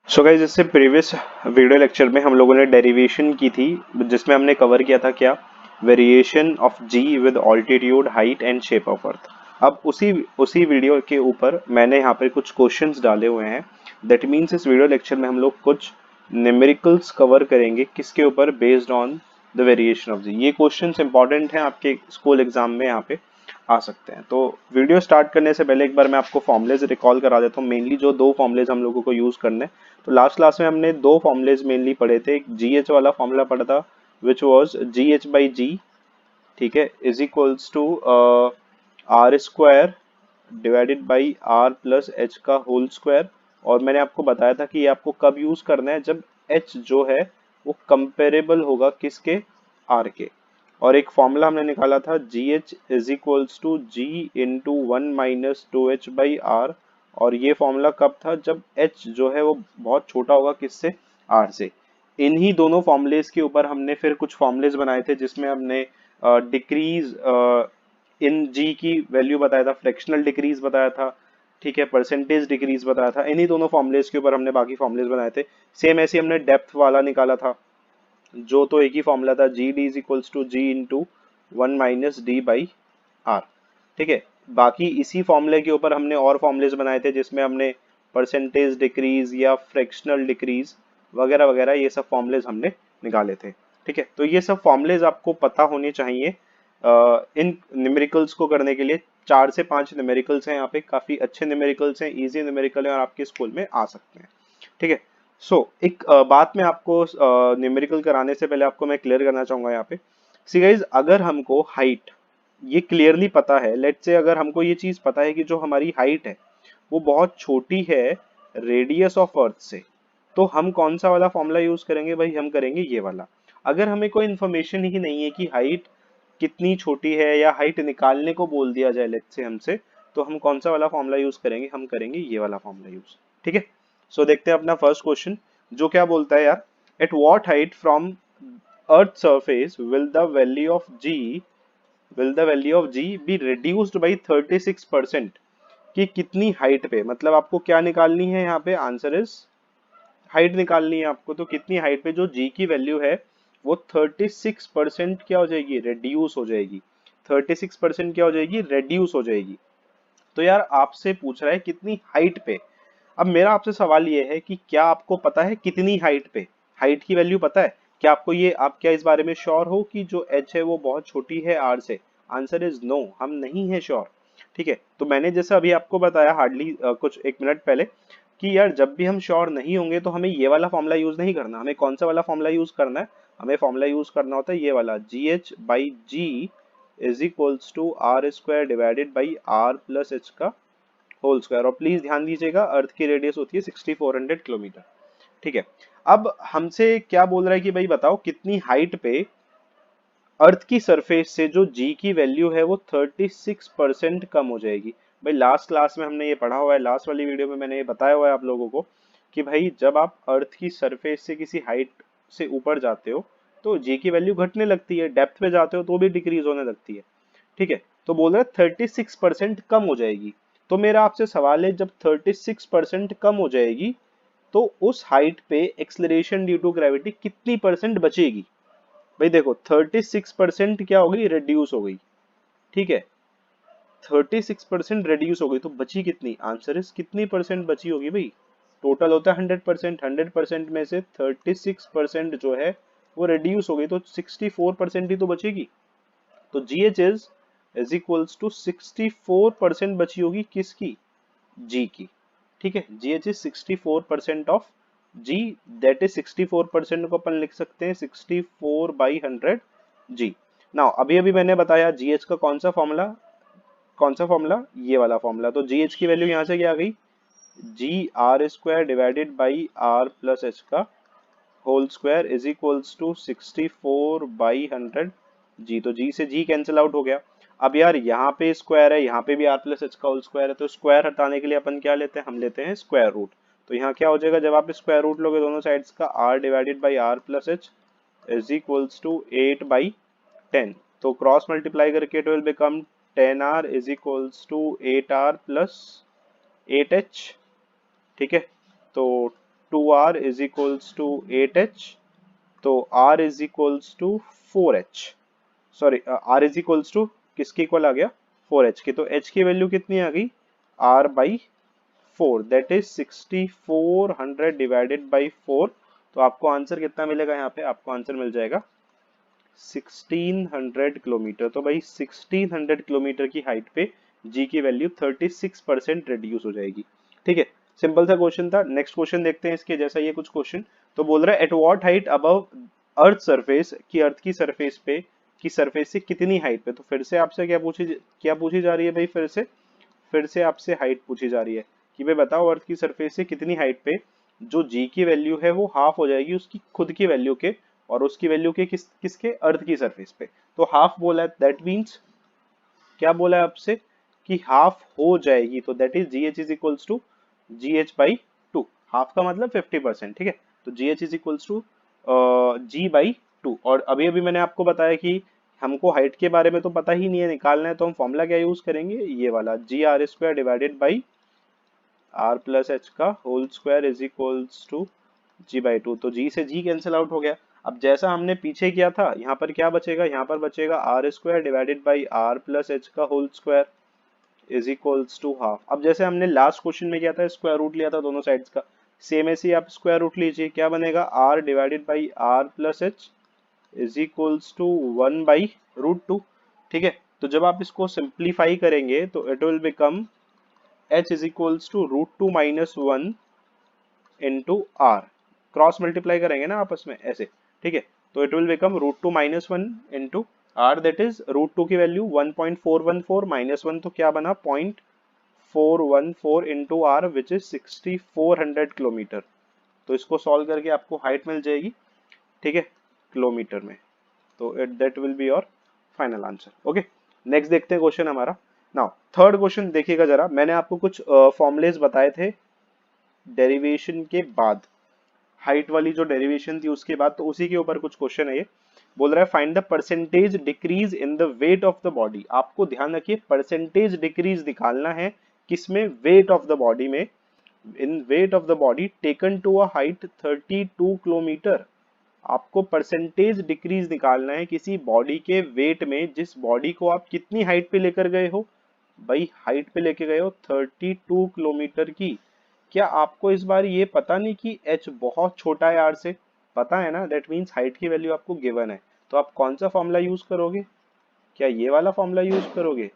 So guys, इससे previous video lecture में हम लोगों ने डेरिवेशन की थी, जिसमें हमने कवर किया था क्या, variation of g with altitude, height and shape of earth. अब उसी उसी वीडियो के ऊपर मैंने यहाँ पे कुछ क्वेश्चंस डाले हुए हैं। दैट मीन्स इस वीडियो लेक्चर में हम लोग कुछ न्यूमेरिकल्स कवर करेंगे, किसके ऊपर, based on the variation of g. ये क्वेश्चंस इंपॉर्टेंट हैं, आपके स्कूल एग्जाम में यहाँ पे आ सकते हैं। तो वीडियो स्टार्ट करने से पहले एक बार मैं आपको फॉर्मुलेज रिकॉल करा देता हूँ। मेनली जो दो फॉर्मुलेज हम लोगों को यूज करने, तो लास्ट क्लास में हमने दो फॉर्मुलेज मेनली पढ़े थे। एक जी एच वाला फॉर्मूला पढ़ा था, which was g h by g, ठीक है, is equals to r square divided by r plus h का होल स्क्वायर। और मैंने आपको बताया था कि ये आपको कब यूज करना है, जब एच जो है वो कंपेरेबल होगा किसके, आर के। और एक फॉर्मूला हमने निकाला था, g H is equals to g into one minus two h by r. और ये फॉर्मूला कब था, जब एच जो है वो बहुत छोटा होगा किससे, आर से। इन्हीं दोनों फॉर्मुलेज के ऊपर हमने फिर कुछ फॉर्मुलेज बनाए थे, जिसमें हमने डिक्रीज इन जी की वैल्यू बताया था, फ्रैक्शनल डिक्रीज बताया था, ठीक है, परसेंटेज डिक्रीज बताया था। इन्हीं दोनों फॉर्मुलेज के ऊपर हमने बाकी फॉर्मुलेज बनाए थे। सेम ऐसे हमने डेप्थ वाला निकाला था, जो तो एक ही फॉर्मूला था, g d is equals to g into one minus d by r, ठीक है। बाकी इसी फॉर्मूले के ऊपर हमने और फॉर्मुलेज बनाए थे, जिसमें हमने परसेंटेज डिक्रीज या फ्रैक्शनल डिक्रीज वगैरह वगैरह ये सब फॉर्मुलेज हमने निकाले थे, ठीक है। तो ये सब फॉर्मुलेज आपको पता होने चाहिए इन न्यूमेरिकल्स को करने के लिए। 4 से 5 न्यूमेरिकल्स हैं यहाँ पे, काफी अच्छे न्यूमेरिकल्स हैं, इजी न्यूमेरिकल है और आपके स्कूल में आ सकते हैं, ठीक है। एक बात मैं आपको न्यूमेरिकल कराने से पहले आपको मैं क्लियर करना चाहूंगा यहाँ पे। सी गाइज, अगर हमको हाइट ये क्लियरली पता है, लेट्स से अगर हमको ये चीज पता है कि जो हमारी हाइट है वो बहुत छोटी है रेडियस ऑफ अर्थ से, तो हम कौन सा वाला फॉर्मूला यूज करेंगे भाई, हम करेंगे ये वाला। अगर हमें कोई इन्फॉर्मेशन ही नहीं है कि हाइट कितनी छोटी है, या हाइट निकालने को बोल दिया जाए लेट्स से हमसे, तो हम कौन सा वाला फॉर्मूला यूज करेंगे, हम करेंगे ये वाला फॉर्मूला यूज, ठीक है। देखते हैं अपना फर्स्ट क्वेश्चन, जो क्या बोलता है यार, at what height from earth surface will the value of G be reduced by 36%। कि कितनी हाइट पे, मतलब आपको क्या निकालनी है यहाँ पे, आंसर इज हाइट निकालनी है आपको। तो कितनी हाइट पे जो जी की वैल्यू है वो 36% क्या हो जाएगी, रेड्यूस हो जाएगी। 36% क्या हो जाएगी, रेड्यूस हो जाएगी। तो यार आपसे पूछ रहा है कितनी हाइट पे। अब मेरा आपसे सवाल ये है कि क्या आपको पता है कितनी हाइट पे, हाइट की वैल्यू पता है क्या आपको, ये आप क्या इस बारे में श्योर हो कि जो एच है वो बहुत छोटी है आर से। आंसर इज नो, हम नहीं है श्योर, ठीक है। तो मैंने जैसे अभी आपको बताया हार्डली कुछ एक मिनट पहले, कि यार जब भी हम श्योर नहीं होंगे तो हमें ये वाला फॉर्मूला यूज नहीं करना। हमें कौन सा वाला फॉर्मूला यूज करना है, हमें फॉर्मूला यूज करना होता है ये वाला, g h by g is equals to r square divided by r plus h का होल स्क्वायर। और प्लीज ध्यान दीजिएगा, अर्थ की रेडियस होती है 6400 किलोमीटर, ठीक है। अब हमसे क्या बोल रहा है कि भाई बताओ कितनी हाइट पे अर्थ की सरफेस से जो जी की वैल्यू है वो 36% कम हो जाएगी। भाई लास्ट क्लास में हमने ये पढ़ा हुआ है, लास्ट वाली वीडियो में मैंने ये बताया हुआ है आप लोगों को, कि भाई जब आप अर्थ की सरफेस से किसी हाइट से ऊपर जाते हो तो जी की वैल्यू घटने लगती है, डेप्थ पे जाते हो तो भी डिक्रीज होने लगती है, ठीक है। तो बोल रहे 36% कम हो जाएगी। तो मेरा आपसे सवाल है, जब 36% कम हो जाएगी तो उस हाइट पे एक्सलरेशन ड्यू टू ग्रेविटी कितनी परसेंट बचेगी। भाई देखो 36% क्या हो गई, रिड्यूस हो गई, ठीक है। 36% रिड्यूस हो गई तो बची कितनी, आंसर इज कितनी परसेंट बची होगी भाई। टोटल होता है 100%, 100% में से 36% जो है वो रिड्यूस हो गई, तो 64% ही तो बचेगी। तो जी एच इज इक्वल्स टू 64% बची होगी किसकी, जी की, ठीक है। G H is 64% of G, that is 64% को अपन लिख सकते हैं 64/100 जी। नाउ अभी अभी मैंने बताया जी एच का कौन सा फॉर्मूला, ये वाला फॉर्मूला। तो जी एच की वैल्यू यहाँ से क्या आ गई, g r square divided by r plus h का whole square is equals to 64/100 g. तो जी से जी कैंसिल आउट हो गया। अब यार यहाँ पे स्क्वायर है, यहाँ पे भी आर प्लस एच का होल स्क्वायर है, तो स्क्वायर हटाने के लिए अपन क्या लेते हैं, हम लेते हैं स्क्वायर रूट। तो यहाँ क्या हो जाएगा, जब आप स्क्वायर रूट लोगे दोनों साइड्स का, r divided by r plus h is equals to 8/10। तो क्रॉस मल्टीप्लाई करके it will become 10r is equals to 8r plus 8h, ठीक है। तो 2r is equals to 8h, तो r is equals to 4h, sorry r is equals to किसके equal आ गया 4h की, तो h की वैल्यू कितनी आ गई r by 4, that is 6400 divided by 4। तो आपको आंसर कितना मिलेगा, यहाँ पे आपको आंसर मिल जाएगा 1600 किलोमीटर। तो भाई 1600 किलोमीटर की हाइट पे जी की वैल्यू 36% रिड्यूस हो जाएगी। ठीक है, सिंपल सा क्वेश्चन था। नेक्स्ट क्वेश्चन देखते हैं इसके जैसा ये कुछ क्वेश्चन। तो बोल रहा है at what height above earth surface, की अर्थ की सरफेस पे, की सरफेस से कितनी हाइट पे। तो फिर से आपसे क्या पूछी जा रही है भाई, फिर से आपसे हाइट पूछी जा रही है कि भाई बताओ अर्थ की सरफेस से कितनी हाइट पे जो जी की वैल्यू है वो हाफ हो जाएगी उसकी खुद की वैल्यू के, और उसकी वैल्यू के किसके अर्थ की सरफेस पे। तो हाफ बोला है, दैट मीन्स क्या बोला है आपसे कि हाफ हो जाएगी, तो that is g H is equals to g h by two. Half का मतलब 50%। ठीक है, तो जी H is equals to g by two. और अभी अभी मैंने आपको बताया कि हमको हाइट के बारे में तो पता ही नहीं है, निकालना है, तो हम फॉर्मूला क्या यूज करेंगे, ये वाला g r square divided by r plus h का whole square is equals to g by two. तो जी से जी कैंसिल आउट हो गया। अब जैसा हमने पीछे किया था, यहाँ पर क्या बचेगा, यहाँ पर बचेगा r square divided by r plus h का whole square is equals to half. अब जैसे हमने लास्ट क्वेश्चन में किया था, स्क्वायर रूट लिया था दोनों साइड्स का, सेम ऐसे ही आप स्क्वायर रूट लीजिए, क्या बनेगा r divided by r plus h is equals to 1/√2। ठीक है, तो जब आप इसको सिंप्लीफाई करेंगे तो it will become h is equals to √2 minus 1 into r, cross multiply करेंगे ना आपस में ऐसे। ठीक है, तो it will become √2 minus 1 into r, that is √2 की वैल्यू 1.414 माइनस 1 तो क्या बना 0.414 into r which is 6400 kilometre. तो इसको सॉल्व करके आपको हाइट मिल जाएगी, ठीक है, किलोमीटर में। तो that will be your final answer. Okay, next देखते हैं क्वेश्चन हमारा। नाउ थर्ड क्वेश्चन देखिएगा जरा, मैंने आपको कुछ फॉर्मुलेज बताए थे डेरिवेशन के बाद, हाइट वाली जो डेरिवेशन थी उसके बाद, तो उसी के ऊपर कुछ क्वेश्चन है ये। बोल रहा है find the percentage decrease in the weight of the body. आपको ध्यान रखिए परसेंटेज डिक्रीज निकालना है, किसमें, वेट ऑफ द बॉडी में, in weight of the body taken to a height 32 kilometre. आपको परसेंटेज डिक्रीज निकालना है किसी बॉडी के वेट में, जिस बॉडी को आप कितनी हाइट पे लेकर गए हो, भाई हाइट पे लेके गए हो 32 किलोमीटर की। क्या आपको इस बार ये पता नहीं कि h बहुत छोटा है r से, पता है ना, दैट मीन्स हाइट की वैल्यू आपको गिवन है। तो आप कौन सा फॉर्मूला यूज करोगे, क्या ये वाला फॉर्मूला यूज करोगे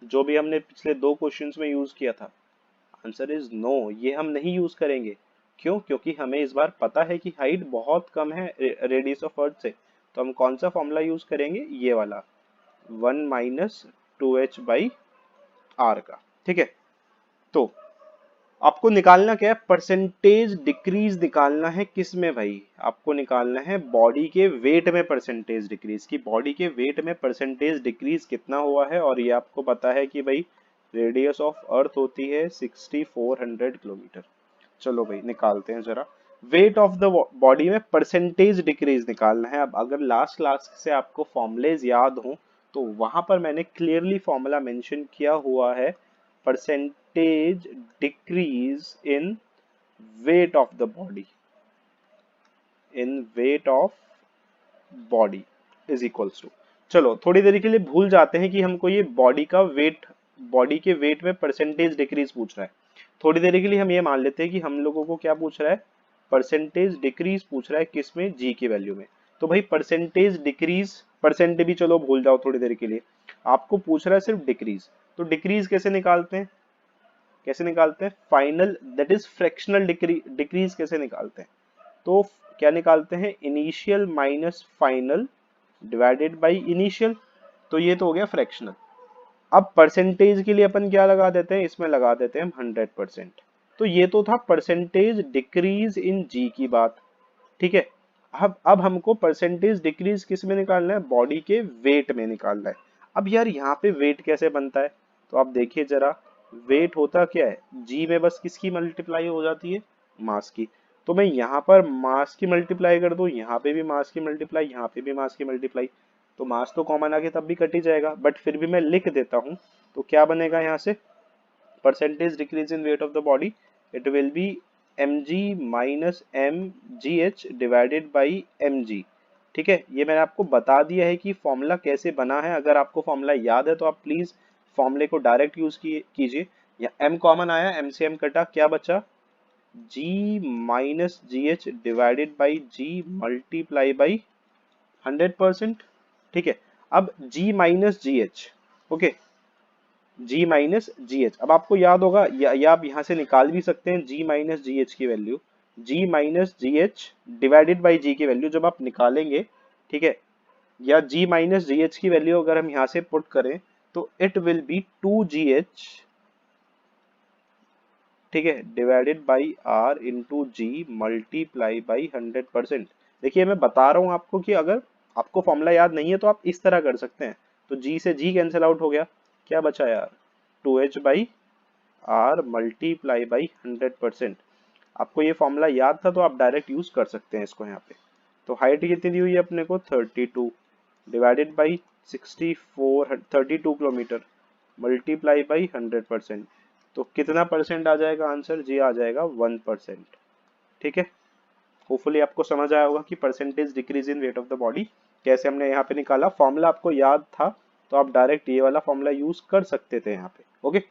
जो भी हमने पिछले दो क्वेश्चंस में यूज किया था। आंसर इज नो, ये हम नहीं यूज करेंगे। क्यों, क्योंकि हमें इस बार पता है कि हाइट बहुत कम है रेडियस ऑफ अर्थ से। तो हम कौन सा फॉर्मूला यूज करेंगे, ये वाला 1 माइनस 2h बाई आर का। ठीक है, तो आपको निकालना क्या है, परसेंटेज डिक्रीज निकालना है, किस में भाई, आपको निकालना है बॉडी के वेट में परसेंटेज डिक्रीज, की बॉडी के वेट में परसेंटेज डिक्रीज कितना हुआ है। और ये आपको पता है कि भाई रेडियस ऑफ अर्थ होती है 6400 किलोमीटर। चलो भाई निकालते हैं जरा, वेट ऑफ द बॉडी में परसेंटेज डिक्रीज निकालना है। अब अगर लास्ट क्लास से आपको फॉर्मुलेज याद हो तो वहां पर मैंने क्लियरली फॉर्मूला मेंशन किया हुआ है, percentage decrease in weight of the body, in weight of body is equals to, चलो थोड़ी देर के लिए भूल जाते हैं कि हमको ये बॉडी का वेट, बॉडी के वेट में परसेंटेज डिक्रीज पूछ रहा है। थोड़ी देर के लिए हम ये मान लेते हैं कि हम लोगों को क्या पूछ रहा है, परसेंटेज डिक्रीज पूछ रहा है, किसमें, जी की वैल्यू में। तो भाई परसेंटेज डिक्रीज, परसेंट भी चलो भूल जाओ थोड़ी देर के लिए, आपको पूछ रहा है सिर्फ डिक्रीज। तो डिक्रीज कैसे निकालते हैं, कैसे निकालते हैं, final that is fractional decrease कैसे निकालते हैं, तो क्या निकालते हैं, initial minus final divided by initial. तो ये तो हो गया फ्रैक्शनल। अब परसेंटेज के लिए अपन क्या लगा देते हैं, इसमें लगा देते हैं हम 100%। तो ये तो था परसेंटेज डिक्रीज इन जी की बात। ठीक है, अब हमको परसेंटेज डिक्रीज किस में निकालना है, बॉडी के वेट में निकालना है। अब यार यहाँ पे वेट कैसे बनता है, तो आप देखिए जरा, वेट होता क्या है, जी में बस किसकी मल्टीप्लाई हो जाती है, मास की। तो मैं यहाँ पर मास की मल्टीप्लाई कर दूं, यहाँ पे भी मास की मल्टीप्लाई, यहाँ पे भी मास की मल्टीप्लाई, तो मास तो कॉमन आके तब भी कट ही जाएगा, बट फिर भी मैं लिख देता हूँ। तो क्या बनेगा यहाँ से, percentage decrease in weight of the body, it will B mg minus mgh divided by mg। ठीक है, ये मैंने आपको बता दिया है कि फॉर्मूला कैसे बना है। अगर आपको फॉर्मूला याद है तो आप प्लीज फॉर्मूले को डायरेक्ट यूज कीजिए। या m कॉमन आया, m से m कटा, क्या बचा, g minus ji H divided by g multiply by 100%। ठीक है, अब g माइनस जी एच, ओके, g माइनस जी एच, अब आपको याद होगा या आप यहाँ से निकाल भी सकते हैं g माइनस जी एच की value, g minus ji H divided by g की वैल्यू जब आप निकालेंगे, ठीक है, या g माइनस जी एच की वैल्यू अगर हम यहाँ से पुट करें तो इट विल बी 2gh, ठीक है, divided by r into g multiply by 100%। देखिए मैं बता रहा हूँ आपको कि अगर आपको फॉर्मूला याद नहीं है तो आप इस तरह कर सकते हैं। तो g से g कैंसिल आउट हो गया, क्या बचा यार, 2h by are multiply by 100%। आपको ये फॉर्मूला याद था तो आप डायरेक्ट यूज कर सकते हैं इसको यहाँ पे। तो हाइट कितनी दी हुई है अपने को, 32 divided by 32 kilometre multiply by 100%। तो कितना परसेंट आ जाएगा आंसर, जी आ जाएगा 1%। ठीक है, होपफुली आपको समझ आया होगा कि percentage decrease in weight of the body कैसे हमने यहाँ पे निकाला। फॉर्मूला आपको याद था तो आप डायरेक्ट ये वाला फॉर्मूला यूज कर सकते थे यहाँ पे। ओके,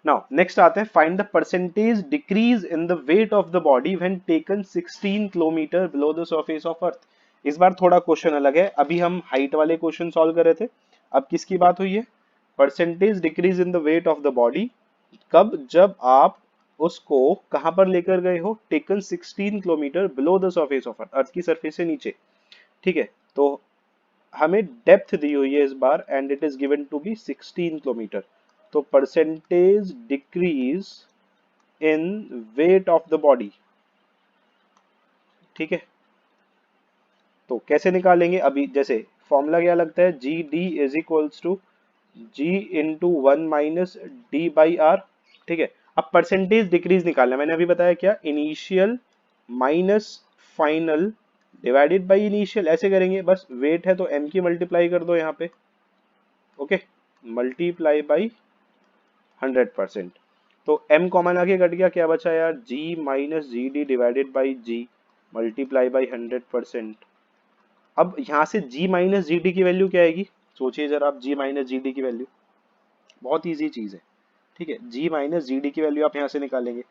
नाउ नेक्स्ट आते हैं, find the percentage decrease in the weight of the body when taken 16 kilometre below the surface of अर्थ। इस बार थोड़ा क्वेश्चन अलग है, अभी हम हाइट वाले क्वेश्चन सॉल्व कर रहे थे, अब किसकी बात हुई है, percentage decrease in the weight of the body, कब, जब आप उसको कहां पर लेकर गए हो, taken 16 kilometre below the surface of earth, earth की सरफेस से नीचे। ठीक है, तो हमें डेप्थ दी हुई है इस बार and it is given to be 16 kilometre. तो percentage decrease in weight of the body, ठीक है, तो कैसे निकालेंगे, अभी जैसे फॉर्मूला क्या लगता है, g d is equals to g into 1 - d/r। ठीक है, अब परसेंटेज डिक्रीज निकालना है, मैंने अभी बताया क्या, initial minus final divided by initial, ऐसे करेंगे बस, वेट है तो m की मल्टीप्लाई कर दो यहाँ पे, ओके, मल्टीप्लाई बाई 100%। तो m कॉमन आगे कट गया, क्या बचा यार, g minus g d divided by g multiply by 100%। अब यहाँ से g माइनस जी डी की वैल्यू क्या आएगी, सोचिए जरा आप, g माइनस जी डी की वैल्यू, बहुत इजी चीज है, ठीक है, g माइनस जी डी की वैल्यू आप यहाँ से निकालेंगे।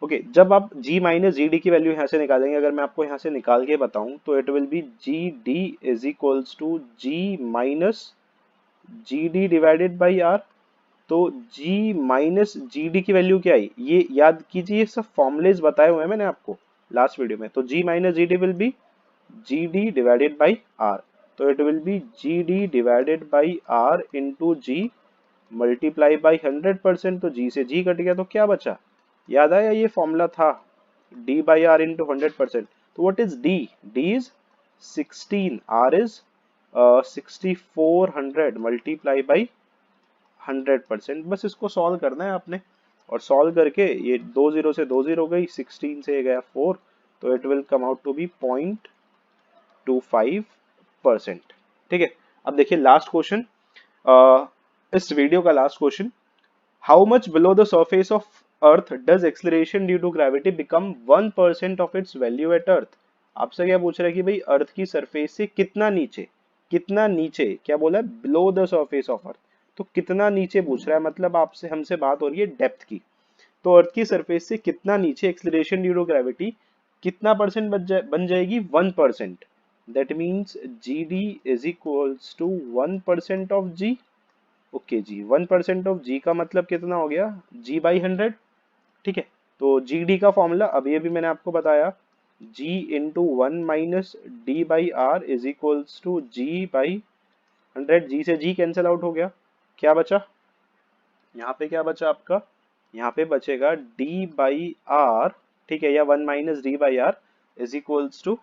ओके, जब आप g माइनस जी डी की वैल्यू यहाँ से निकालेंगे, अगर मैं आपको यहाँ से निकाल के बताऊं तो it will be g d is equals to g minus g d divided by r. तो g माइनस जी डी की वैल्यू क्या आई, ये याद कीजिए, सब फॉर्मुलेज बताए हुए हैं मैंने आपको लास्ट वीडियो में। तो g minus g d will be g d divided by r, तो it will be g d divided by r into g multiply by 100%। तो g से g कट गया तो क्या बचा, याद आया, ये फॉर्मूला था d बाई आर इंटू 100%। तो what is d, d is 16, r is 6400 multiply by 100%। बस इसको सॉल्व करना है आपने, और सॉल्व करके ये 2 जीरो से 2 जीरो गई, 16 से गया 4, तो it will come out to be 0.25%। ठीक है, अब देखिए लास्ट क्वेश्चन, इस वीडियो का last question, how much below the surface of earth does acceleration due to gravity become 1% of its value at earth. आपसे क्या पूछ रहा है कि भाई अर्थ की सरफेस से कितना नीचे, कितना नीचे, क्या बोला है, बिलो द सरफेस ऑफ अर्थ, तो कितना नीचे पूछ रहा है, मतलब आपसे हमसे बात हो रही है डेप्थ की। तो अर्थ की सरफेस से कितना नीचे एक्सलरेशन ड्यू टू ग्रेविटी कितना परसेंट बन जाएगी, 1%। That means g d is equals to 1% of g. Okay g, 1% of g का मतलब कितना हो गया, जी बाई 100। ठीक है, तो जी डी का फॉर्मूला अभी अभी मैंने आपको बताया, g into 1 - d/r is equals to g by 100। G से जी कैंसिल आउट हो गया, क्या बचा, यहाँ पे क्या बचा आपका, यहाँ पे बचेगा d बाई आर, ठीक है, या 1 - d/r इज इक्वल्स टू,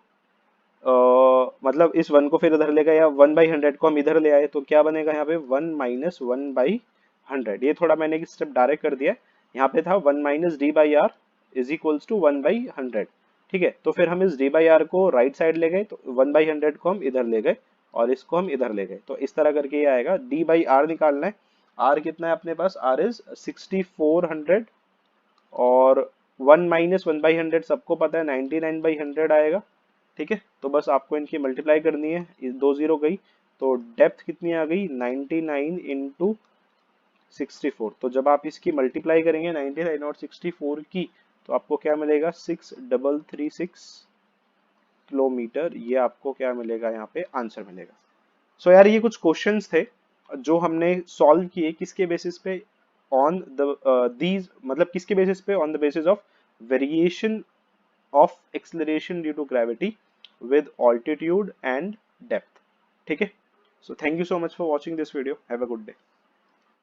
मतलब इस 1 को फिर इधर ले गए, या 1/100 को हम इधर ले आए, तो क्या बनेगा यहाँ पे 1 - 1/100। ये थोड़ा मैंने एक स्टेप डायरेक्ट कर दिया है, यहाँ पे था 1 - d/r इज इक्वल्स टू 1/100। ठीक है, तो फिर हम इस d/r को राइट साइड ले गए, तो 1/100 को हम इधर ले गए और इसको हम इधर ले गए, तो इस तरह करके ये आएगा। d/r निकालना है, r कितना है अपने पास, r इज 6400 और 1 माइनस 1/100 सबको पता है 99/100 आएगा। ठीक है, तो बस आपको इनकी मल्टीप्लाई करनी है, दो जीरो गई तो डेप्थ कितनी आ गई 99 इंटू 64। तो जब आप इसकी मल्टीप्लाई करेंगे 99 और 64 की, तो आपको क्या मिलेगा 6336 किलोमीटर। ये आपको क्या मिलेगा, यहाँ पे आंसर मिलेगा। सो यार ये कुछ क्वेश्चंस थे जो हमने सॉल्व किए, किसके बेसिस पे, ऑन द दीज, मतलब किसके बेसिस पे, on the basis of variation of acceleration due to gravity with altitude and depth. ठीक है, so thank you so much for watching this video. Have a good day.